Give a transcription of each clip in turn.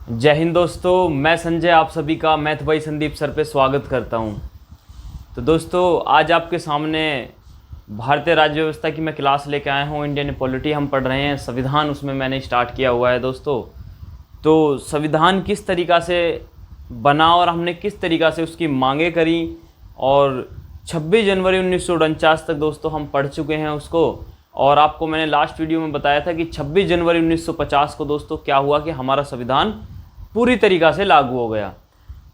जय हिंद दोस्तों, मैं संजय आप सभी का मैथ भाई संदीप सर पे स्वागत करता हूं। तो दोस्तों आज आपके सामने भारतीय राज्य व्यवस्था की मैं क्लास लेके आया हूं। इंडियन पॉलिटी हम पढ़ रहे हैं, संविधान उसमें मैंने स्टार्ट किया हुआ है दोस्तों। तो संविधान किस तरीक़ा से बना और हमने किस तरीक़ा से उसकी मांगें करी और 26 जनवरी 1949 तक दोस्तों हम पढ़ चुके हैं उसको। और आपको मैंने लास्ट वीडियो में बताया था कि 26 जनवरी 1950 को दोस्तों क्या हुआ कि हमारा संविधान पूरी तरीक़ा से लागू हो गया।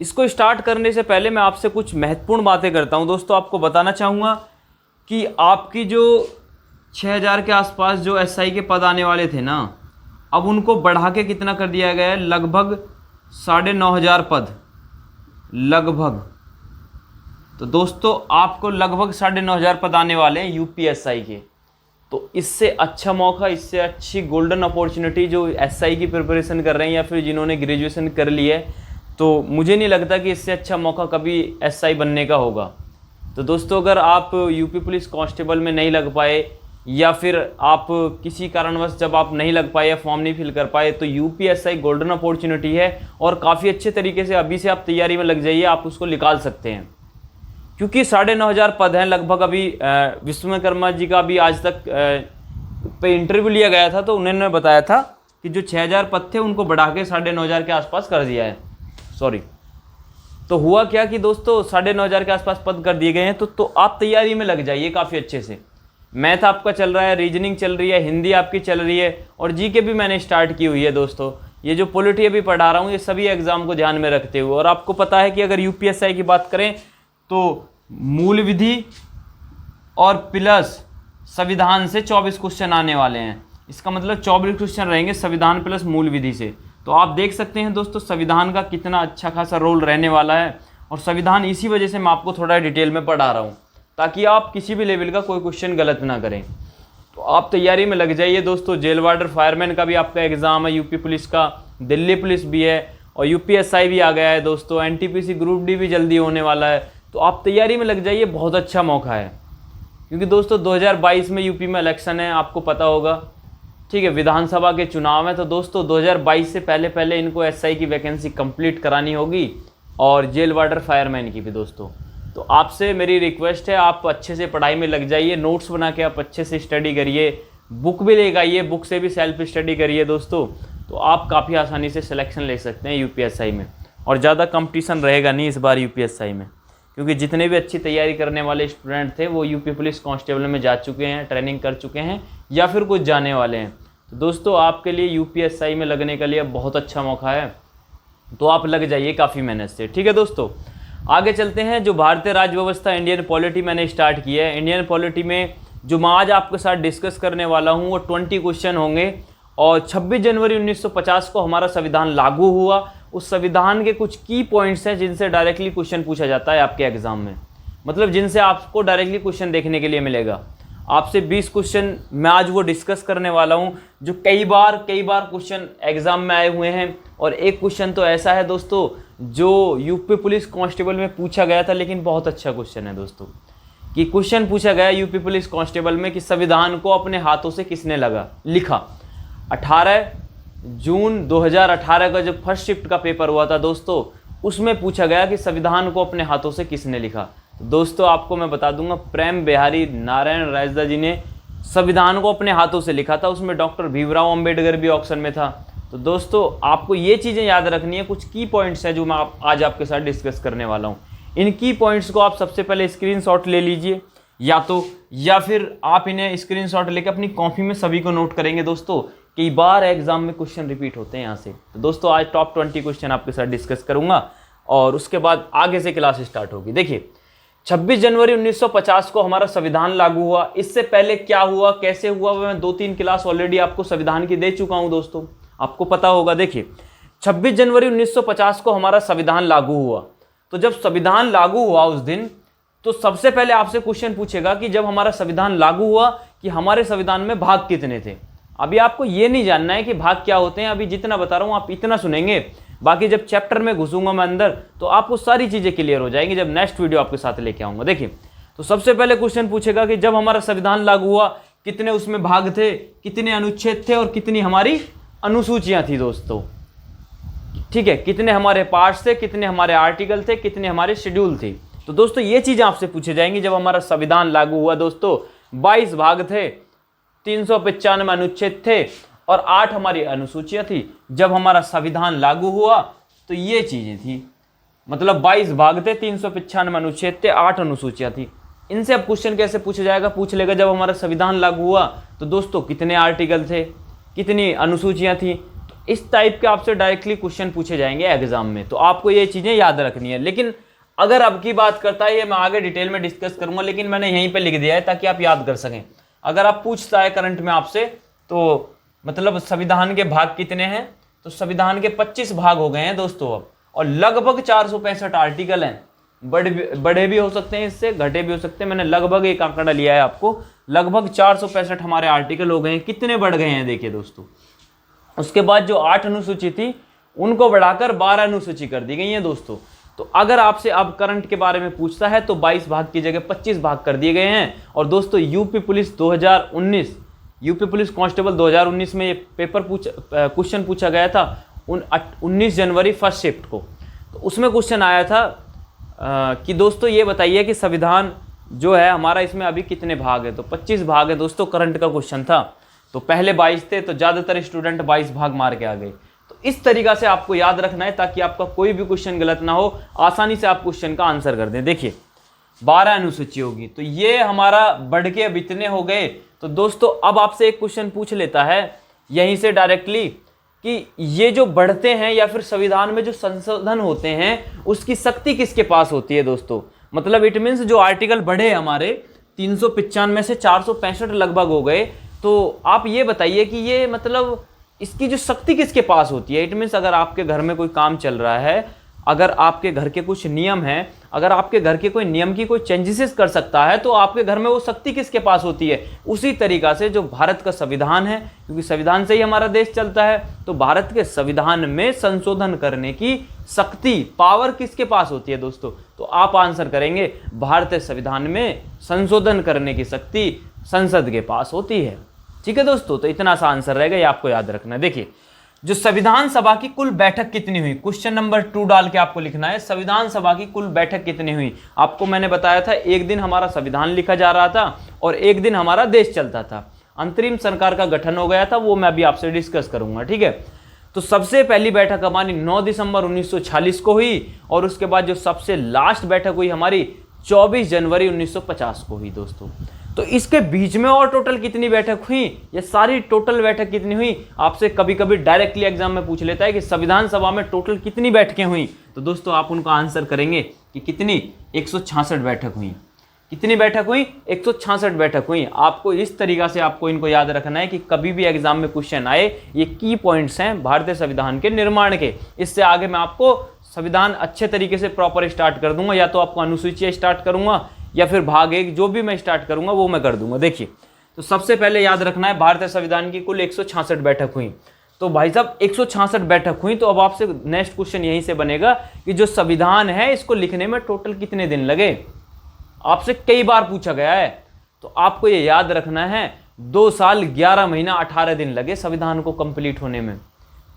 इसको स्टार्ट करने से पहले मैं आपसे कुछ महत्वपूर्ण बातें करता हूं दोस्तों। आपको बताना चाहूँगा कि आपकी जो 6000 के आसपास जो एसआई के पद आने वाले थे ना, अब उनको बढ़ा के कितना कर दिया गया है, लगभग 9500 पद लगभग। तो दोस्तों आपको लगभग 9500 पद आने वाले हैं यूपीएसआई के। तो इससे अच्छा मौका, इससे अच्छी गोल्डन अपॉर्चुनिटी जो एसआई की प्रिपरेशन कर रहे हैं या फिर जिन्होंने ग्रेजुएशन कर ली है, तो मुझे नहीं लगता कि इससे अच्छा मौका कभी एसआई बनने का होगा। तो दोस्तों अगर आप यूपी पुलिस कांस्टेबल में नहीं लग पाए या फिर आप किसी कारणवश जब आप नहीं लग पाए या फॉर्म नहीं फिल कर पाए, तो यूपीएसआई गोल्डन अपॉर्चुनिटी है और काफ़ी अच्छे तरीके से अभी से आप तैयारी में लग जाइए, आप उसको निकाल सकते हैं। क्योंकि 9500 पद हैं लगभग। अभी विश्वकर्मा जी का भी आज तक पे इंटरव्यू लिया गया था, तो उन्होंने बताया था कि जो 6000 पद थे उनको बढ़ा के 9500 के आसपास कर दिया है। सॉरी, तो हुआ क्या कि दोस्तों 9500 के आसपास पद कर दिए गए हैं। तो आप तैयारी में लग जाइए काफ़ी अच्छे से। मैथ आपका चल रहा है, रीजनिंग चल रही है, हिंदी आपकी चल रही है और जीके भी मैंने स्टार्ट की हुई है दोस्तों। ये जो पॉलिटी अभी पढ़ा रहा हूँ ये सभी एग्जाम को ध्यान में रखते हुए। और आपको पता है कि अगर यूपीएसआई की बात करें तो मूल विधि और प्लस संविधान से 24 क्वेश्चन आने वाले हैं। इसका मतलब 24 क्वेश्चन रहेंगे संविधान प्लस मूल विधि से। तो आप देख सकते हैं दोस्तों संविधान का कितना अच्छा खासा रोल रहने वाला है। और संविधान इसी वजह से मैं आपको थोड़ा डिटेल में पढ़ा रहा हूँ ताकि आप किसी भी लेवल का कोई क्वेश्चन गलत ना करें। तो आप तैयारी में लग जाइए दोस्तों। जेल वार्डर फायरमैन का भी आपका एग्जाम है, यूपी पुलिस का, दिल्ली पुलिस भी है और यूपीएसआई भी आ गया है दोस्तों। एनटीपीसी ग्रुप डी भी जल्दी होने वाला है। तो आप तैयारी में लग जाइए, बहुत अच्छा मौका है। क्योंकि दोस्तों 2022 में यूपी में इलेक्शन है, आपको पता होगा, ठीक है, विधानसभा के चुनाव है। तो दोस्तों 2022 से पहले पहले इनको एसआई की वैकेंसी कंप्लीट करानी होगी और जेल वार्डर फायरमैन की भी दोस्तों। तो आपसे मेरी रिक्वेस्ट है, आप अच्छे से पढ़ाई में लग जाइए, नोट्स बना के आप अच्छे से स्टडी करिए, बुक भी लेकर आइए, बुक से भी सेल्फ स्टडी करिए दोस्तों। तो आप काफ़ी आसानी से सिलेक्शन ले सकते हैं यूपीएसआई में। और ज़्यादा कंपटीशन रहेगा नहीं इस बार यूपीएसआई में, क्योंकि जितने भी अच्छी तैयारी करने वाले स्टूडेंट थे वो यूपी पुलिस कांस्टेबल में जा चुके हैं, ट्रेनिंग कर चुके हैं या फिर कुछ जाने वाले हैं। तो दोस्तों आपके लिए यूपीएसआई में लगने के लिए बहुत अच्छा मौका है। तो आप लग जाइए काफ़ी मेहनत से, ठीक है दोस्तों। आगे चलते हैं। जो भारतीय राज्य व्यवस्था इंडियन पॉलिटी मैंने स्टार्ट किया है, इंडियन पॉलिटी में जो मैं आज आपके साथ डिस्कस करने वाला हूँ वो 20 क्वेश्चन होंगे। और 26 जनवरी 1950 को हमारा संविधान लागू हुआ। उस संविधान के कुछ की पॉइंट्स हैं जिनसे डायरेक्टली क्वेश्चन पूछा जाता है आपके एग्जाम में, मतलब जिनसे आपको डायरेक्टली क्वेश्चन देखने के लिए मिलेगा। आपसे 20 क्वेश्चन मैं आज वो डिस्कस करने वाला हूं जो कई बार क्वेश्चन एग्जाम में आए हुए हैं। और एक क्वेश्चन तो ऐसा है दोस्तों जो यूपी पुलिस कांस्टेबल में पूछा गया था, लेकिन बहुत अच्छा क्वेश्चन है दोस्तों। कि क्वेश्चन पूछा गया यूपी पुलिस कांस्टेबल में कि संविधान को अपने हाथों से किसने लिखा। 18 जून 2018 का जब फर्स्ट शिफ्ट का पेपर हुआ था दोस्तों, उसमें पूछा गया कि संविधान को अपने हाथों से किसने लिखा। तो दोस्तों आपको मैं बता दूंगा, प्रेम बिहारी नारायण राजदा जी ने संविधान को अपने हाथों से लिखा था। उसमें डॉक्टर भीमराव अंबेडकर भी ऑप्शन में था। तो दोस्तों आपको ये चीज़ें याद रखनी है। कुछ की पॉइंट्स हैं जो मैं आज आपके साथ डिस्कस करने वाला हूँ। इन की पॉइंट्स को आप सबसे पहले स्क्रीनशॉट ले लीजिए या फिर आप इन्हें स्क्रीनशॉट लेकर अपनी कॉपी में सभी को नोट करेंगे दोस्तों। कई बार एग्जाम में क्वेश्चन रिपीट होते हैं यहाँ से। तो दोस्तों आज टॉप 20 क्वेश्चन आपके साथ डिस्कस करूंगा और उसके बाद आगे से क्लास स्टार्ट होगी। देखिए 26 जनवरी 1950 को हमारा संविधान लागू हुआ। इससे पहले क्या हुआ, कैसे हुआ, मैं 2-3 क्लास ऑलरेडी आपको संविधान की दे चुका हूं दोस्तों, आपको पता होगा। देखिए 26 जनवरी 1950 को हमारा संविधान लागू हुआ। तो जब संविधान लागू हुआ उस दिन, तो सबसे पहले आपसे क्वेश्चन पूछेगा कि जब हमारा संविधान लागू हुआ कि हमारे संविधान में भाग कितने थे। अभी आपको ये नहीं जानना है कि भाग क्या होते हैं, अभी जितना बता रहा हूं आप इतना सुनेंगे। बाकी जब चैप्टर में घुसूंगा मैं अंदर तो आपको सारी चीजें क्लियर हो जाएंगी जब नेक्स्ट वीडियो आपके साथ लेके आऊंगा। देखिए तो सबसे पहले क्वेश्चन पूछेगा कि जब हमारा संविधान लागू हुआ कितने उसमें भाग थे, कितने अनुच्छेद थे और कितनी हमारी अनुसूचियां थी दोस्तों। ठीक है, कितने हमारे पार्ट्स थे, कितने हमारे आर्टिकल थे, कितने हमारे शेड्यूल थे। तो दोस्तों ये चीज़ें आपसे पूछे जाएंगी। जब हमारा संविधान लागू हुआ दोस्तों 22 भाग थे, 395 अनुच्छेद थे और 8 हमारी अनुसूचियां थी। जब हमारा संविधान लागू हुआ तो ये चीज़ें थी, मतलब 22 भाग थे, 395 अनुच्छेद थे, 8 अनुसूचियां थी। इनसे अब क्वेश्चन कैसे पूछा जाएगा, पूछ लेगा जब हमारा संविधान लागू हुआ तो दोस्तों कितने आर्टिकल थे, कितनी अनुसूचियां थी। तो इस टाइप के आपसे डायरेक्टली क्वेश्चन पूछे जाएंगे एग्जाम में। तो आपको ये चीज़ें याद रखनी है। लेकिन अगर अब की बात करता है, ये मैं आगे डिटेल में डिस्कस करूंगा, लेकिन मैंने यहीं पे लिख दिया है ताकि आप याद कर सकें। अगर आप पूछता है करंट में आपसे, तो मतलब संविधान के भाग कितने हैं, तो संविधान के 25 भाग हो गए हैं दोस्तों अब, और लगभग 465 आर्टिकल हैं। बड़े भी हो सकते हैं, इससे घटे भी हो सकते हैं। मैंने लगभग एक आंकड़ा लिया है आपको, लगभग 465 हमारे आर्टिकल हो गए हैं। कितने बढ़ गए हैं देखिए दोस्तों। उसके बाद जो 8 अनुसूची थी उनको बढ़ाकर 12 अनुसूची कर दी गई है दोस्तों। तो अगर आपसे अब करंट के बारे में पूछता है तो 22 भाग की जगह 25 भाग कर दिए गए हैं। और दोस्तों UP police 2019, UP police constable 2019 में ये क्वेश्चन पूछा गया था 19 जनवरी फर्स्ट शिफ्ट को। तो उसमें क्वेश्चन आया था कि दोस्तों ये बताइए कि संविधान जो है हमारा, इसमें अभी कितने भाग है, तो 25 भाग है दोस्तों। करंट का क्वेश्चन था, तो पहले 22 थे, तो ज़्यादातर स्टूडेंट 22 भाग मार के आ गए। तो इस तरीक़ा से आपको याद रखना है ताकि आपका कोई भी क्वेश्चन गलत ना हो, आसानी से आप क्वेश्चन का आंसर कर दें। देखिए 12 अनुसूची होगी, तो ये हमारा बढ़ के अब इतने हो गए। तो दोस्तों अब आपसे एक क्वेश्चन पूछ लेता है यहीं से डायरेक्टली कि ये जो बढ़ते हैं या फिर संविधान में जो संशोधन होते हैं उसकी शक्ति किसके पास होती है दोस्तों। मतलब इट मीन्स जो आर्टिकल बढ़े हमारे 395 से 465 लगभग हो गए, तो आप ये बताइए कि ये मतलब इसकी जो शक्ति किसके पास होती है। इट मीन्स अगर आपके घर में कोई काम चल रहा है, अगर आपके घर के कुछ नियम हैं, अगर आपके घर के कोई नियम की कोई चेंजेस कर सकता है, तो आपके घर में वो शक्ति किसके पास होती है। उसी तरीका से जो भारत का संविधान है, क्योंकि संविधान से ही हमारा देश चलता है, तो भारत के संविधान में संशोधन करने की शक्ति, पावर किसके पास होती है दोस्तों। तो आप आंसर करेंगे भारतीय संविधान में संशोधन करने की शक्ति संसद के पास होती है। ठीक है दोस्तों, तो इतना सा आंसर रहेगा, ये आपको याद रखना है। देखिए जो संविधान सभा की कुल बैठक कितनी हुई, क्वेश्चन नंबर 2 डाल के आपको लिखना है संविधान सभा की कुल बैठक कितनी हुई। आपको मैंने बताया था एक दिन हमारा संविधान लिखा जा रहा था और एक दिन हमारा देश चलता था। अंतरिम सरकार का गठन हो गया था, वो मैं अभी आपसे डिस्कस करूंगा। ठीक है, तो सबसे पहली बैठक हमारी 9 दिसंबर 1946 को हुई और उसके बाद जो सबसे लास्ट बैठक हुई हमारी 24 जनवरी 1950 को हुई दोस्तों। तो इसके बीच में और टोटल कितनी बैठक हुई, ये सारी टोटल बैठक कितनी हुई, आपसे कभी कभी डायरेक्टली एग्जाम में पूछ लेता है कि संविधान सभा में टोटल कितनी बैठकें हुई। तो दोस्तों आप उनका आंसर करेंगे कि कितनी, 166 बैठक हुई। कितनी बैठक हुई, 166 बैठक हुई। आपको इस तरीका से आपको इनको याद रखना है कि कभी भी एग्जाम में क्वेश्चन आए, ये की पॉइंट्स हैं भारतीय संविधान के निर्माण के। इससे आगे मैं आपको संविधान अच्छे तरीके से प्रॉपर स्टार्ट कर दूंगा, या तो आपको अनुसूची स्टार्ट करूंगा या फिर भाग 1 जो भी मैं स्टार्ट करूंगा वो मैं कर दूंगा। देखिए तो सबसे पहले याद रखना है भारतीय संविधान की कुल 166 बैठक हुई। तो भाई साहब 166 बैठक हुई, तो अब आपसे नेक्स्ट क्वेश्चन यहीं से बनेगा कि जो संविधान है इसको लिखने में टोटल कितने दिन लगे। आपसे कई बार पूछा गया है, तो आपको ये याद रखना है 2 साल 11 महीना 18 दिन लगे संविधान को कंप्लीट होने में।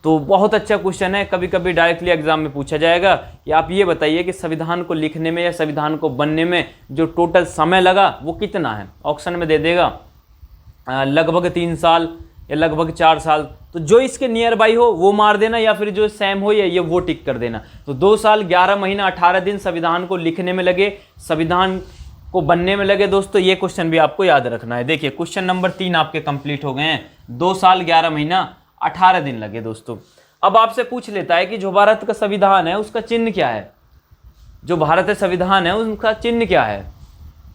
तो बहुत अच्छा क्वेश्चन है, कभी कभी डायरेक्टली एग्जाम में पूछा जाएगा कि आप ये बताइए कि संविधान को लिखने में या संविधान को बनने में जो टोटल समय लगा वो कितना है। ऑप्शन में दे देगा लगभग 3 साल या लगभग 4 साल। तो जो इसके नियर बाई हो वो मार देना, या फिर जो सेम हो या ये वो टिक कर देना। तो 2 साल 11 महीना 18 दिन संविधान को लिखने में लगे, संविधान को बनने में लगे दोस्तों। ये क्वेश्चन भी आपको याद रखना है। देखिए क्वेश्चन नंबर 3 आपके कंप्लीट हो गए हैं, 2 साल 11 महीना 18 दिन लगे दोस्तों। अब आपसे पूछ लेता है कि जो भारत का संविधान है उसका चिन्ह क्या है। जो भारतीय संविधान है उनका चिन्ह क्या है।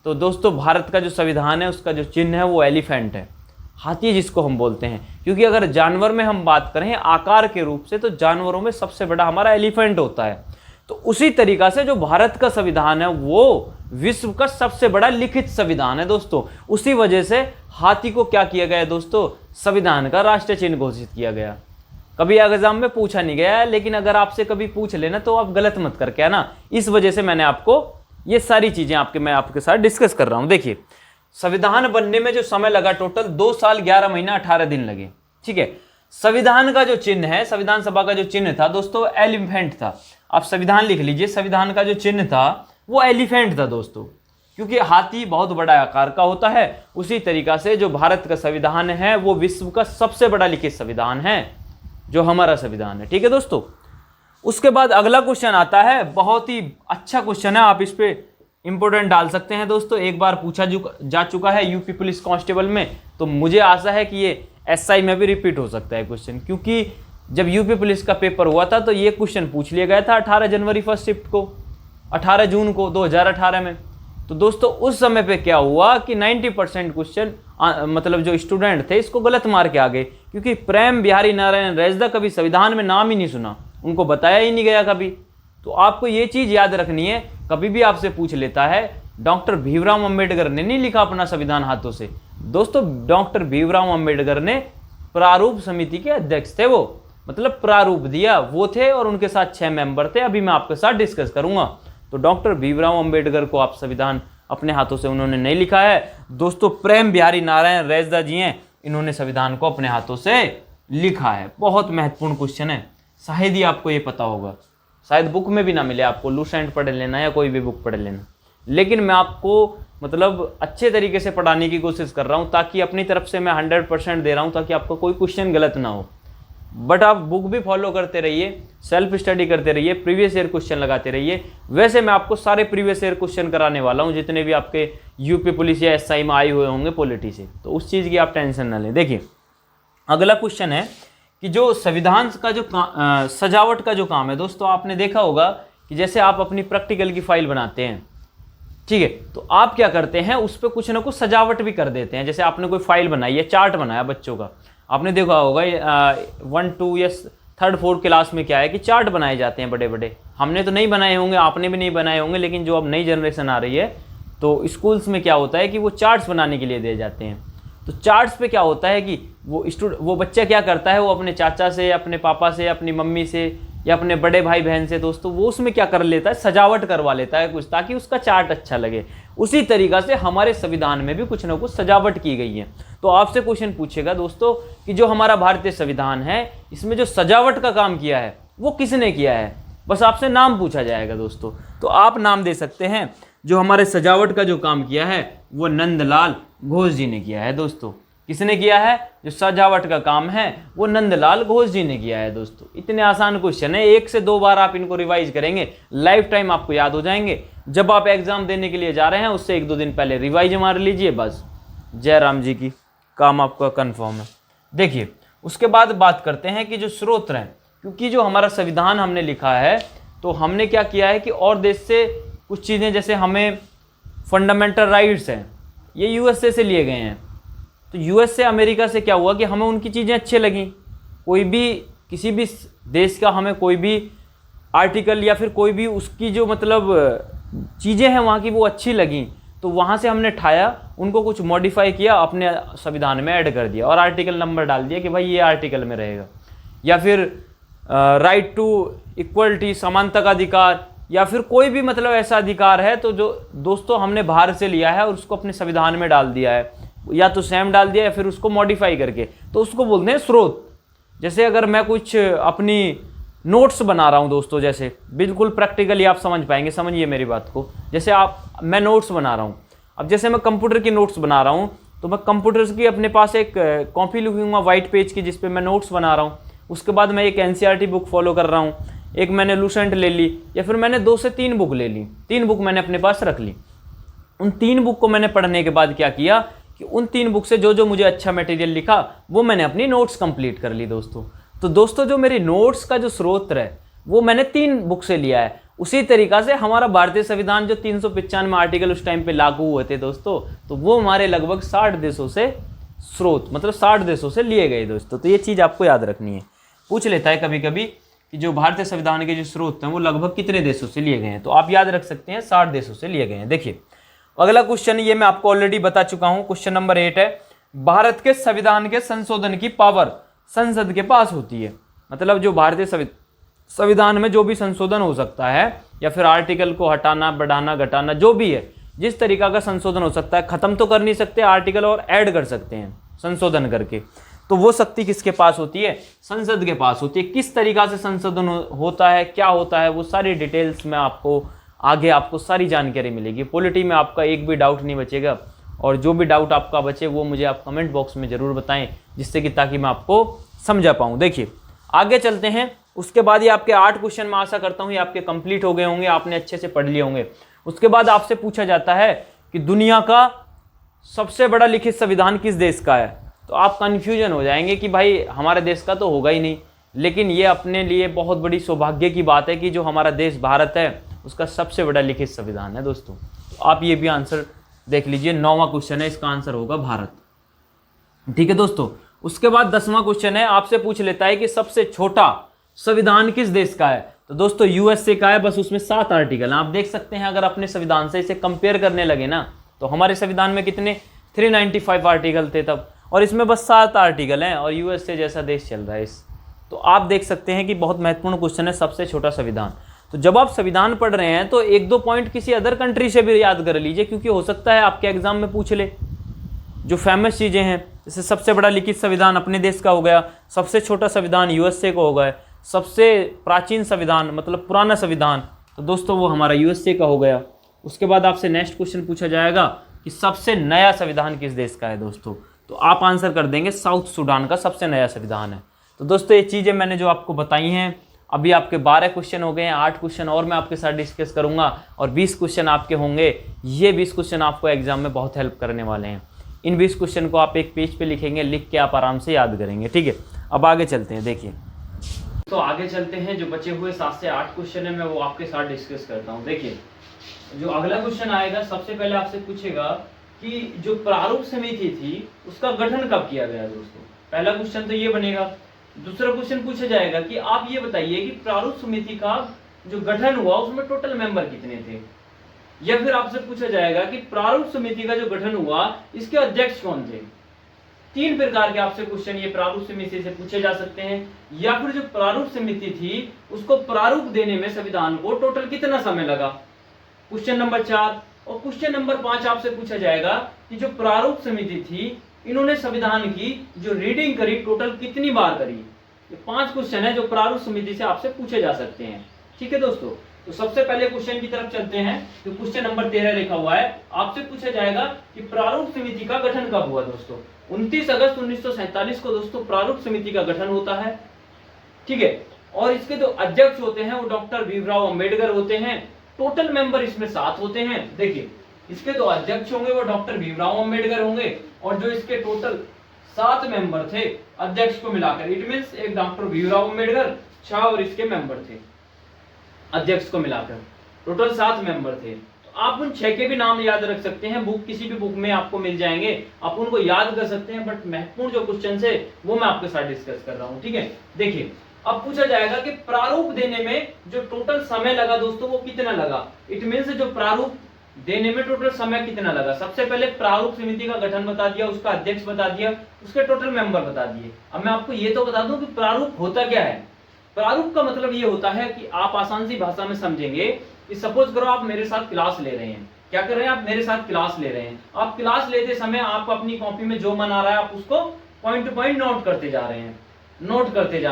तो दोस्तों भारत का जो संविधान है उसका जो चिन्ह है वो एलिफेंट है, हाथी जिसको हम बोलते हैं। क्योंकि अगर जानवर में हम बात करें आकार के रूप से, तो जानवरों में सबसे बड़ा हमारा एलिफेंट होता है। तो उसी तरीका से जो भारत का संविधान है वो विश्व का सबसे बड़ा लिखित संविधान है दोस्तों। उसी वजह से हाथी को क्या किया गया दोस्तों, संविधान का राष्ट्रीय चिन्ह घोषित किया गया। कभी एग्जाम में पूछा नहीं गया है, लेकिन अगर आपसे कभी पूछ लेना तो आप गलत मत करके आना। इस वजह से मैंने आपको ये सारी चीजें मैं आपके साथ डिस्कस कर रहा हूं। देखिए संविधान बनने में जो समय लगा टोटल 2 साल 11 महीना 18 दिन लगे। ठीक है, संविधान का जो चिन्ह है, संविधान सभा का जो चिन्ह था दोस्तों, एलिफेंट था। आप संविधान लिख लीजिए, संविधान का जो चिन्ह था वो एलिफेंट था दोस्तों, क्योंकि हाथी बहुत बड़ा आकार का होता है। उसी तरीका से जो भारत का संविधान है वो विश्व का सबसे बड़ा लिखित संविधान है, जो हमारा संविधान है। ठीक है दोस्तों। उसके बाद अगला क्वेश्चन आता है, बहुत ही अच्छा क्वेश्चन है, आप इस पे इंपोर्टेंट डाल सकते हैं दोस्तों। एक बार पूछा जा चुका है यूपी पुलिस कांस्टेबल में, तो मुझे आशा है कि ये एसआई में भी रिपीट हो सकता है क्वेश्चन, क्योंकि जब यूपी पुलिस का पेपर हुआ था तो ये क्वेश्चन पूछ लिया गया था 18 जनवरी फर्स्ट शिफ्ट को, 18 जून को 2018 में। तो दोस्तों उस समय पे क्या हुआ कि 90% क्वेश्चन मतलब जो स्टूडेंट थे इसको गलत मार के आ गए, क्योंकि प्रेम बिहारी नारायण रैसदा कभी संविधान में नाम ही नहीं सुना, उनको बताया ही नहीं गया कभी। तो आपको ये चीज़ याद रखनी है, कभी भी आपसे पूछ लेता है डॉक्टर भीमराव अंबेडकर ने नहीं लिखा अपना संविधान हाथों से। दोस्तों डॉक्टर भीमराव अंबेडकर ने प्रारूप समिति के अध्यक्ष थे, वो मतलब प्रारूप दिया वो थे, और उनके साथ 6 मेंबर थे, अभी मैं आपके साथ डिस्कस करूंगा। तो डॉक्टर भीमराव अंबेडकर को आप संविधान अपने हाथों से उन्होंने नहीं लिखा है दोस्तों, प्रेम बिहारी नारायण रैसदा जी हैं, इन्होंने संविधान को अपने हाथों से लिखा है। बहुत महत्वपूर्ण क्वेश्चन है, शायद ही आपको ये पता होगा, शायद बुक में भी ना मिले आपको, लूसेंट पढ़ लेना या कोई भी बुक पढ़ लेना, लेकिन मैं आपको मतलब अच्छे तरीके से पढ़ाने की कोशिश कर रहा हूँ, ताकि अपनी तरफ से मैं 100% दे रहा हूँ, ताकि आपका कोई क्वेश्चन गलत ना हो। बट आप बुक भी फॉलो करते रहिए, सेल्फ स्टडी करते रहिए, प्रीवियस ईयर क्वेश्चन लगाते रहिए। वैसे मैं आपको सारे प्रीवियस ईयर क्वेश्चन कराने वाला हूँ, जितने भी आपके यूपी पुलिस या एसआई में आए हुए होंगे पॉलिटी से, तो उस चीज़ की आप टेंशन ना लें। देखिए अगला क्वेश्चन है कि जो संविधान का जो सजावट का जो काम है दोस्तों, आपने देखा होगा कि जैसे आप अपनी प्रैक्टिकल की फाइल बनाते हैं, ठीक है, तो आप क्या करते हैं उस पर कुछ ना कुछ सजावट भी कर देते हैं। जैसे आपने कोई फाइल बनाई है, चार्ट बनाया बच्चों का, आपने देखा होगा 1, 2 या 3rd 4th क्लास में क्या है कि चार्ट बनाए जाते हैं बड़े बड़े। हमने तो नहीं बनाए होंगे, आपने भी नहीं बनाए होंगे, लेकिन जो अब नई जनरेशन आ रही है तो स्कूल्स में क्या होता है कि वो चार्ट्स बनाने के लिए दिए जाते हैं। तो चार्ट्स पे क्या होता है कि वो बच्चा क्या करता है, वो अपने चाचा से, अपने पापा से, अपनी मम्मी से या अपने बड़े भाई बहन से दोस्तों, वो उसमें क्या कर लेता है, सजावट करवा लेता है कुछ, ताकि उसका चार्ट अच्छा लगे। उसी तरीका से हमारे संविधान में भी कुछ ना कुछ सजावट की गई है। तो आपसे क्वेश्चन पूछेगा दोस्तों कि जो हमारा भारतीय संविधान है, इसमें जो सजावट का काम किया है वो किसने किया है, बस आपसे नाम पूछा जाएगा दोस्तों। तो आप नाम दे सकते हैं, जो हमारे सजावट का जो काम किया है वो नंदलाल घोष जी ने किया है दोस्तों। किसने किया है, जो सजावट का काम है वो नंदलाल घोष जी ने किया है दोस्तों। इतने आसान क्वेश्चन है, 1 से 2 बार आप इनको रिवाइज करेंगे, लाइफ टाइम आपको याद हो जाएंगे। जब आप एग्जाम देने के लिए जा रहे हैं उससे 1-2 दिन पहले रिवाइज मार लीजिए, बस जय राम जी की, काम आपका कन्फर्म है। देखिए उसके बाद बात करते हैं कि जो स्रोत हैं, क्योंकि जो हमारा संविधान हमने लिखा है तो हमने क्या किया है कि और देश से कुछ चीज़ें, जैसे हमें फंडामेंटल राइट्स हैं, ये यूएसए से लिए गए हैं। तो यूएस से, अमेरिका से क्या हुआ कि हमें उनकी चीज़ें अच्छी लगी, कोई भी किसी भी देश का हमें कोई भी आर्टिकल या फिर कोई भी उसकी जो मतलब चीज़ें हैं वहाँ की वो अच्छी लगी, तो वहाँ से हमने ठाया, उनको कुछ मॉडिफाई किया, अपने संविधान में ऐड कर दिया और आर्टिकल नंबर डाल दिया कि भाई ये आर्टिकल में रहेगा। या फिर राइट टू इक्वलिटी, समानता का अधिकार, या फिर कोई भी मतलब ऐसा अधिकार है तो जो दोस्तों हमने बाहर से लिया है और उसको अपने संविधान में डाल दिया है, या तो सेम डाल दिया या फिर उसको मॉडिफाई करके, तो उसको बोलते हैं स्रोत। जैसे अगर मैं कुछ अपनी नोट्स बना रहा हूँ दोस्तों, जैसे बिल्कुल प्रैक्टिकली आप समझ पाएंगे, समझिए मेरी बात को। जैसे मैं नोट्स बना रहा हूँ, अब जैसे मैं कंप्यूटर की नोट्स बना रहा हूँ, तो मैं कंप्यूटर की अपने पास एक कॉपी लिखूंगा वाइट पेज की, जिसपे मैं नोट्स बना रहा हूँ। उसके बाद मैं एक एनसीईआरटी बुक फॉलो कर रहा हूँ, एक मैंने लूसेंट ले ली, या फिर मैंने 2 से 3 बुक ले ली, 3 बुक मैंने अपने पास रख ली। उन 3 बुक को मैंने पढ़ने के बाद क्या किया कि उन 3 बुक से जो जो मुझे अच्छा मटेरियल लिखा वो मैंने अपनी नोट्स कंप्लीट कर ली दोस्तों। तो दोस्तों जो मेरी नोट्स का जो स्रोत है वो मैंने 3 बुक से लिया है। उसी तरीका से हमारा भारतीय संविधान जो 395 आर्टिकल उस टाइम पे लागू हुए थे दोस्तों, तो वो हमारे लगभग 60 देशों से स्रोत, मतलब 60 देशों से लिए गए दोस्तों। तो ये चीज़ आपको याद रखनी है। पूछ लेता है कभी कभी कि जो भारतीय संविधान के जो स्रोत हैं वो लगभग कितने देशों से लिए गए हैं, तो आप याद रख सकते हैं 60 देशों से लिए गए हैं। देखिए अगला क्वेश्चन, ये मैं आपको ऑलरेडी बता चुका हूं, क्वेश्चन नंबर 8 है, भारत के संविधान के संशोधन की पावर संसद के पास होती है। मतलब जो भारतीय संविधान में जो भी संशोधन हो सकता है, या फिर आर्टिकल को हटाना, बढ़ाना, घटाना, जो भी है, जिस तरीका का संशोधन हो सकता है, खत्म तो कर नहीं सकते आर्टिकल और ऐड कर सकते हैं संशोधन करके। तो वो शक्ति किसके पास होती है? संसद के पास होती है। किस तरीका से संशोधन होता है, क्या होता है, वो सारी डिटेल्स में आपको आगे आपको सारी जानकारी मिलेगी। पॉलिटी में आपका एक भी डाउट नहीं बचेगा, और जो भी डाउट आपका बचे वो मुझे आप कमेंट बॉक्स में ज़रूर बताएं, जिससे कि ताकि मैं आपको समझा पाऊँ। देखिए आगे चलते हैं। उसके बाद ये आपके 8 क्वेश्चन मैं आशा करता हूँ ये आपके कंप्लीट हो गए होंगे, आपने अच्छे से पढ़ लिए होंगे। उसके बाद आपसे पूछा जाता है कि दुनिया का सबसे बड़ा लिखित संविधान किस देश का है? तो आप कन्फ्यूजन हो जाएंगे कि भाई हमारे देश का तो होगा ही नहीं, लेकिन ये अपने लिए बहुत बड़ी सौभाग्य की बात है कि जो हमारा देश भारत है उसका सबसे बड़ा लिखित संविधान है दोस्तों। तो आप ये भी आंसर देख लीजिए, 9वां क्वेश्चन है, इसका आंसर होगा भारत। ठीक है दोस्तों। उसके बाद 10वां क्वेश्चन है, आपसे पूछ लेता है कि सबसे छोटा संविधान किस देश का है? तो दोस्तों यूएसए का है, बस उसमें 7 आर्टिकल हैं। आप देख सकते हैं अगर अपने संविधान से इसे कंपेयर करने लगे ना, तो हमारे संविधान में कितने 395 आर्टिकल थे तब, और इसमें बस 7 आर्टिकल हैं, और यूएसए जैसा देश चल रहा है इस। तो आप देख सकते हैं कि बहुत महत्वपूर्ण क्वेश्चन है, सबसे छोटा संविधान। तो जब आप संविधान पढ़ रहे हैं तो 1-2 पॉइंट किसी अदर कंट्री से भी याद कर लीजिए, क्योंकि हो सकता है आपके एग्जाम में पूछ ले। जो फेमस चीज़ें हैं, जैसे सबसे बड़ा लिखित संविधान अपने देश का हो गया, सबसे छोटा संविधान यूएसए का हो गया, सबसे प्राचीन संविधान मतलब पुराना संविधान, तो दोस्तों वो हमारा यूएसए का हो गया। उसके बाद आपसे नेक्स्ट क्वेश्चन पूछा जाएगा कि सबसे नया संविधान किस देश का है दोस्तों? तो आप आंसर कर देंगे साउथ सूडान का सबसे नया संविधान है। तो दोस्तों ये चीज़ें मैंने जो आपको बताई हैं, अभी आपके 12 क्वेश्चन हो गए हैं, 8 क्वेश्चन और मैं आपके साथ डिस्कस करूंगा, और 20 क्वेश्चन आपके होंगे। ये 20 क्वेश्चन आपको एग्जाम में बहुत हेल्प करने वाले हैं। इन 20 क्वेश्चन को आप एक पेज पे लिखेंगे, लिख के आप आराम से याद करेंगे। ठीक है, अब आगे चलते हैं। देखिए तो आगे चलते हैं, जो बचे हुए 7 से 8 क्वेश्चन है मैं वो आपके साथ डिस्कस करता हूँ। देखिए जो अगला क्वेश्चन आएगा, सबसे पहले आपसे पूछेगा कि जो प्रारूप समिति थी उसका गठन कब किया गया दोस्तों? पहला क्वेश्चन तो ये बनेगा। दूसरा क्वेश्चन पूछा जाएगा कि आप ये बताइए कि प्रारूप समिति का जो गठन हुआ उसमें टोटल मेंबर कितने थे? या फिर आपसे पूछा जाएगा कि प्रारूप समिति का जो गठन हुआ इसके अध्यक्ष कौन थे? 3 प्रकार के आपसे क्वेश्चन ये प्रारूप समिति से पूछे जा सकते हैं। या फिर जो प्रारूप समिति थी उसको प्रारूप देने में संविधान को टोटल कितना समय लगा? Question number 4। और क्वेश्चन नंबर 5 आपसे पूछा जाएगा कि जो प्रारूप समिति थी इन्होंने संविधान की जो रीडिंग करी टोटल कितनी बार करी? ये 5 क्वेश्चन है जो प्रारूप समिति से आपसे पूछे जा सकते हैं। ठीक है दोस्तों, तो सबसे पहले क्वेश्चन की तरफ चलते हैं। तो क्वेश्चन नंबर 13 लिखा हुआ है, आपसे पूछा जाएगा कि प्रारूप समिति का गठन कब हुआ दोस्तों? 29 अगस्त 1947 को दोस्तों प्रारूप समिति का गठन होता है। ठीक है, और इसके जो अध्यक्ष होते हैं वो डॉक्टर भीमराव अंबेडकर होते हैं। टोटल मेंबर इसमें 7 होते हैं। देखिए इसके जो अध्यक्ष होंगे वो डॉक्टर भीमराव अंबेडकर होंगे, और जो इसके टोटल 7 मेंबर थे अध्यक्ष को मिलाकर, इट मींस एक डॉक्टर भीमराव अंबेडकर, 6 और इसके मेंबर थे अध्यक्ष को मिलाकर, टोटल 7 मेंबर थे। तो आप उन 6 के भी नाम याद रख सकते हैं, बुक किसी भी बुक में आपको मिल जाएंगे, आप उनको याद कर सकते हैं। बट महत्वपूर्ण जो क्वेश्चन है वो मैं आपके साथ डिस्कस कर रहा हूँ। ठीक है, देखिए अब पूछा जाएगा कि प्रारूप देने में जो टोटल समय लगा दोस्तों वो कितना लगा? इट मींस जो प्रारूप देने में टोटल समय कितना लगा? सबसे पहले प्रारूप समिति का गठन बता दिया, उसका अध्यक्ष बता दिया, उसके टोटल मेंबर बता दिए। अब मैं आपको ये तो बता दूं कि प्रारूप होता क्या है। प्रारूप का मतलब ये होता है कि आप आसान सी भाषा में समझेंगे कि सपोज करो आप मेरे साथ क्लास ले रहे हैं। क्या कर रहे हैं? आप मेरे साथ क्लास ले रहे हैं। आप क्लास लेते समय आप अपनी कॉपी में जो मन आ रहा है आप उसको पॉइंट टू पॉइंट नोट करते जा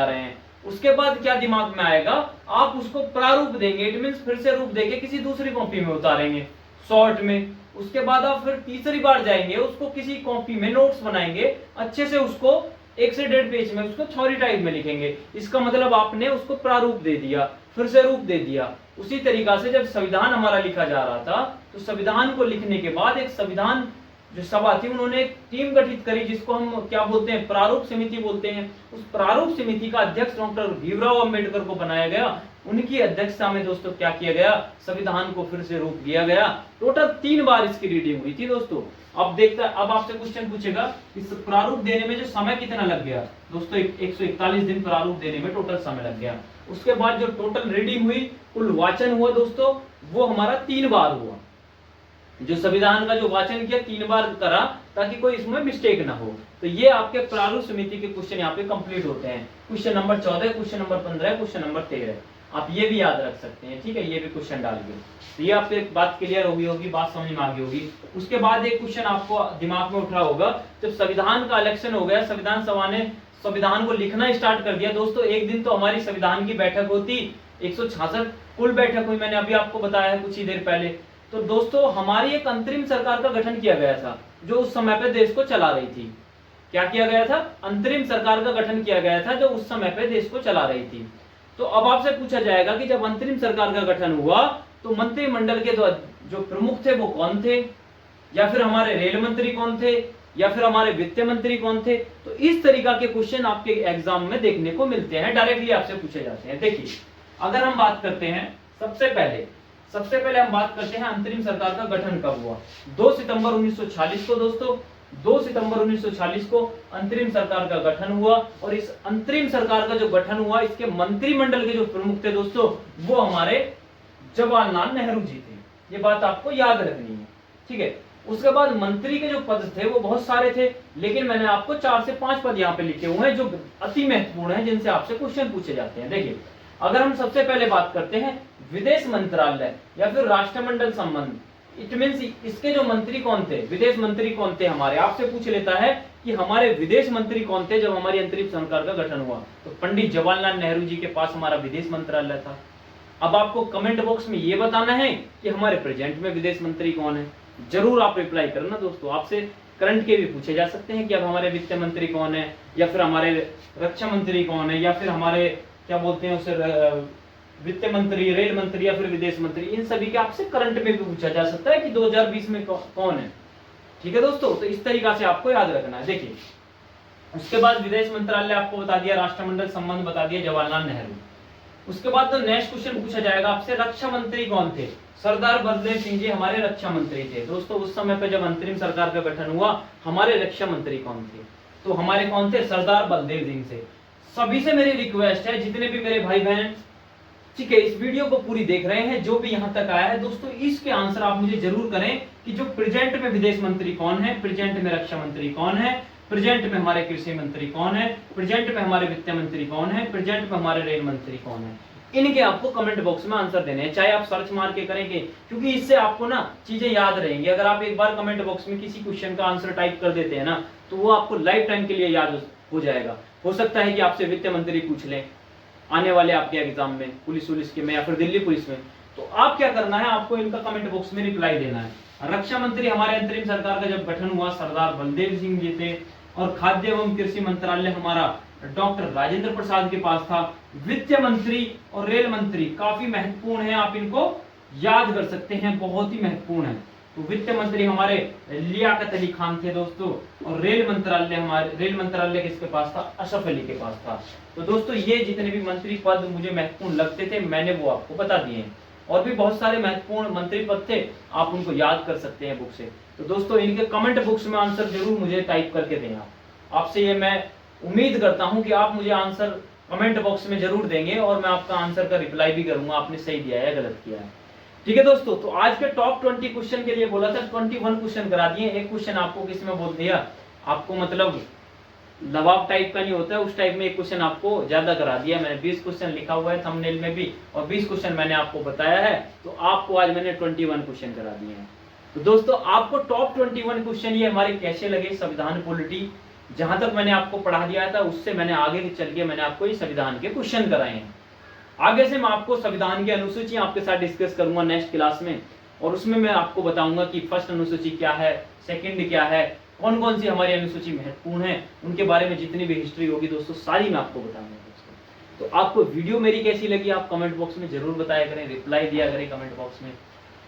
रहे हैं। उसके बाद क्या दिमाग में आएगा? आप उसको प्रारूप देंगे, इट मींस फिर से रूप देके किसी दूसरी कॉपी में उतारेंगे शॉर्ट में। उसके बाद आप फिर तीसरी बार जाएंगे, उसको किसी कॉपी में नोट्स बनाएंगे, अच्छे से उसको 1 से 1.5 पेज में उसको थ्योरी टाइप में लिखेंगे। इसका मतलब आपने उसको प्रारूप दे दिया, फिर से रूप दे दिया। उसी तरीका से जब संविधान हमारा लिखा जा रहा था तो संविधान को लिखने के बाद एक संविधान जो सभा थी उन्होंने एक टीम गठित करी जिसको हम क्या बोलते हैं? प्रारूप समिति बोलते हैं। उस प्रारूप समिति का अध्यक्ष डॉक्टर भीमराव अंबेडकर को बनाया गया। उनकी अध्यक्षता में दोस्तों क्या किया गया? संविधान को फिर से रूप दिया गया। टोटल 3 बार इसकी रीडिंग हुई थी दोस्तों। अब आपसे क्वेश्चन पूछेगा इस प्रारूप देने में जो समय कितना लग गया दोस्तों? 141 दिन प्रारूप देने में टोटल समय लग गया। उसके बाद जो टोटल रीडिंग हुई, कुल वाचन हुआ दोस्तों, वो हमारा 3 बार हुआ। जो संविधान का जो वाचन किया 3 बार करा ताकि कोई इसमें मिस्टेक ना हो। तो ये आपके प्रारूप समिति के क्वेश्चन यहाँ पे कंप्लीट होते हैं। Question number 14, question number 15, question number 13। आप ये भी याद रख सकते हैं, ठीक है, ये भी क्वेश्चन डालिए। तो ये आपको एक बात क्लियर होगी, बात समझ में आ गई होगी। उसके बाद एक क्वेश्चन आपको दिमाग में उठ रहा होगा, जब संविधान का इलेक्शन हो गया, संविधान सभा ने संविधान को लिखना स्टार्ट कर दिया दोस्तों, एक दिन तो हमारी संविधान की बैठक होती, 166 कुल बैठक हुई, मैंने अभी आपको बताया है कुछ ही देर पहले। तो दोस्तों हमारी एक अंतरिम सरकार का गठन किया गया था, जो उस समय पे देश को चला रही थी। क्या किया गया था? अंतरिम सरकार का गठन किया गया था, जो उस समय पे देश को चला रही थी। तो अब आपसे पूछा जाएगा कि जब अंतरिम सरकार का गठन हुआ तो मंत्रिमंडल के जो प्रमुख थे वो कौन थे, या फिर हमारे रेल मंत्री कौन थे, या फिर हमारे वित्त मंत्री कौन थे। तो इस तरीका के क्वेश्चन आपके एग्जाम में देखने को मिलते हैं, डायरेक्टली आपसे पूछे जाते हैं। देखिए, अगर हम बात करते हैं सबसे पहले हम बात करते हैं अंतरिम सरकार का गठन कब हुआ। 2 सितंबर 1946 को दोस्तों, 2 सितंबर 1946 को अंतरिम सरकार का गठन हुआ। और इस अंतरिम सरकार का जो गठन हुआ, इसके मंत्रिमंडल के जो प्रमुख थे दोस्तों, वो हमारे जवाहरलाल नेहरू जी थे। ये बात आपको याद रखनी है, ठीक है। उसके बाद मंत्री के जो पद थे वो बहुत सारे थे, लेकिन मैंने आपको 4 से 5 पद यहाँ पे लिखे हुए हैं जो अति महत्वपूर्ण है, जिनसे आपसे क्वेश्चन पूछे जाते हैं। देखिए, अगर हम सबसे पहले बात करते हैं विदेश मंत्रालय या फिर राष्ट्रमंडल संबंध, इट मीन्स इसके जो मंत्री कौन थे, विदेश मंत्री कौन थे हमारे, आपसे पूछ लेता है कि हमारे विदेश मंत्री कौन थे जब हमारी अंतरिम सरकार का गठन हुआ। तो पंडित जवाहरलाल नेहरू जी के पास हमारा विदेश मंत्रालय था। अब आपको कमेंट बॉक्स में ये बताना है कि हमारे प्रेजेंट में विदेश मंत्री कौन है। जरूर आप रिप्लाई करना दोस्तों, आपसे करंट के भी पूछे जा सकते हैं कि अब हमारे वित्त मंत्री कौन है, या फिर हमारे रक्षा मंत्री कौन है, या फिर हमारे क्या बोलते हैं उसे वित्त मंत्री, रेल मंत्री, या फिर विदेश मंत्री। इन सभी के आपसे करंट में भी पूछा जा सकता है कि 2020 में कौन है, ठीक है दोस्तों। तो इस तरीका से आपको याद रखना है। देखिए, उसके बाद विदेश मंत्रालय आपको बता दिया, राष्ट्रमंडल संबंध बता दिया जवाहरलाल नेहरू। उसके बाद तो नेक्स्ट क्वेश्चन पूछा जाएगा आपसे, रक्षा मंत्री कौन थे। सरदार बलदेव सिंह जी हमारे रक्षा मंत्री थे दोस्तों। उस समय पे जब अंतरिम सरकार का गठन हुआ, हमारे रक्षा मंत्री कौन थे? तो हमारे कौन थे? सरदार बलदेव सिंह से। सभी से मेरी रिक्वेस्ट है, जितने भी मेरे भाई बहन, ठीक है, इस वीडियो को पूरी देख रहे हैं, जो भी यहाँ तक आया है दोस्तों, इसके आंसर आप मुझे जरूर करें कि जो प्रेजेंट में विदेश मंत्री कौन है, प्रेजेंट में रक्षा मंत्री कौन है, प्रेजेंट में हमारे कृषि मंत्री कौन है, प्रेजेंट में हमारे वित्त मंत्री कौन है, प्रेजेंट में हमारे रेल मंत्री कौन है। इनके आपको कमेंट बॉक्स में आंसर देने हैं, चाहे आप सर्च मार के करेंगे, क्योंकि इससे आपको ना चीजें याद रहेंगी। अगर आप एक बार कमेंट बॉक्स में किसी क्वेश्चन का आंसर टाइप कर देते हैं ना, तो वो आपको लाइफ टाइम के लिए याद हो जाएगा। हो सकता है कि आपसे वित्त मंत्री पूछ लें आने वाले आपके एग्जाम में, पुलिस के में, या फिर दिल्ली पुलिस में। तो आप क्या करना है, आपको इनका कमेंट बॉक्स में रिप्लाई देना है। रक्षा मंत्री हमारे अंतरिम सरकार का जब गठन हुआ, सरदार बलदेव सिंह जी थे। और खाद्य एवं कृषि मंत्रालय हमारा डॉक्टर राजेंद्र प्रसाद के पास था। वित्त मंत्री और रेल मंत्री काफी महत्वपूर्ण है, आप इनको याद कर सकते हैं, बहुत ही महत्वपूर्ण है। तो वित्त मंत्री हमारे लियाकत अली खान थे दोस्तों, और रेल मंत्रालय किसके पास था? अशरफ अली के पास था। तो दोस्तों ये जितने भी मंत्री पद मुझे महत्वपूर्ण लगते थे, मैंने वो आपको बता दिए हैं। और भी बहुत सारे महत्वपूर्ण मंत्री पद थे, आप उनको याद कर सकते हैं बुक से। तो दोस्तों इनके कमेंट बॉक्स में आंसर जरूर मुझे टाइप करके दें। आपसे ये मैं उम्मीद करता हूं कि आप मुझे आंसर कमेंट बॉक्स में जरूर देंगे, और मैं आपका आंसर का रिप्लाई भी करूंगा, आपने सही दिया है या गलत किया है। ठीक है दोस्तों, तो आज के टॉप 20 क्वेश्चन के लिए बोला था, 21 क्वेश्चन करा दिए। एक क्वेश्चन आपको किसी में बोल दिया, आपको मतलब दबाव टाइप का नहीं होता है, उस टाइप में एक क्वेश्चन आपको ज्यादा करा दिया। मैंने 20 क्वेश्चन लिखा हुआ है थंबनेल में भी, और 20 क्वेश्चन मैंने आपको बताया है, तो आपको आज मैंने 21 क्वेश्चन करा दिए हैं। तो दोस्तों आपको टॉप 21 क्वेश्चन ये हमारे कैसे लगे, संविधान पॉलिटी जहां तक मैंने आपको पढ़ा दिया था, उससे मैंने आगे चल के मैंने आपको ये संविधान के क्वेश्चन कराए हैं। आगे से मैं आपको संविधान की अनुसूची आपके साथ डिस्कस करूंगा नेक्स्ट क्लास में, और उसमें मैं आपको बताऊंगा कि फर्स्ट अनुसूची क्या है, सेकंड क्या है, कौन कौन सी हमारी अनुसूची महत्वपूर्ण है, उनके बारे में जितनी भी हिस्ट्री होगी दोस्तों सारी मैं आपको बताऊंगा दोस्तों। तो आपको वीडियो मेरी कैसी लगी आप कमेंट बॉक्स में जरूर बताया करें, रिप्लाई दिया करें कमेंट बॉक्स में।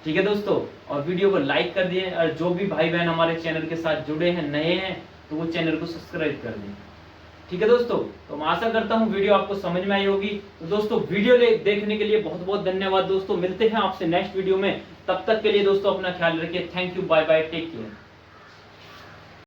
ठीक है दोस्तों, और वीडियो को लाइक कर दिए, और जो भी भाई बहन हमारे चैनल के साथ जुड़े हैं, नए हैं, तो वो चैनल को सब्सक्राइब कर दें। ठीक है दोस्तों, तो मैं आशा करता हूँ वीडियो आपको समझ में आई होगी। तो दोस्तों वीडियो देखने के लिए बहुत बहुत धन्यवाद दोस्तों। मिलते हैं आपसे नेक्स्ट वीडियो में, तब तक के लिए दोस्तों अपना ख्याल रखिए। Thank you, bye bye, take care.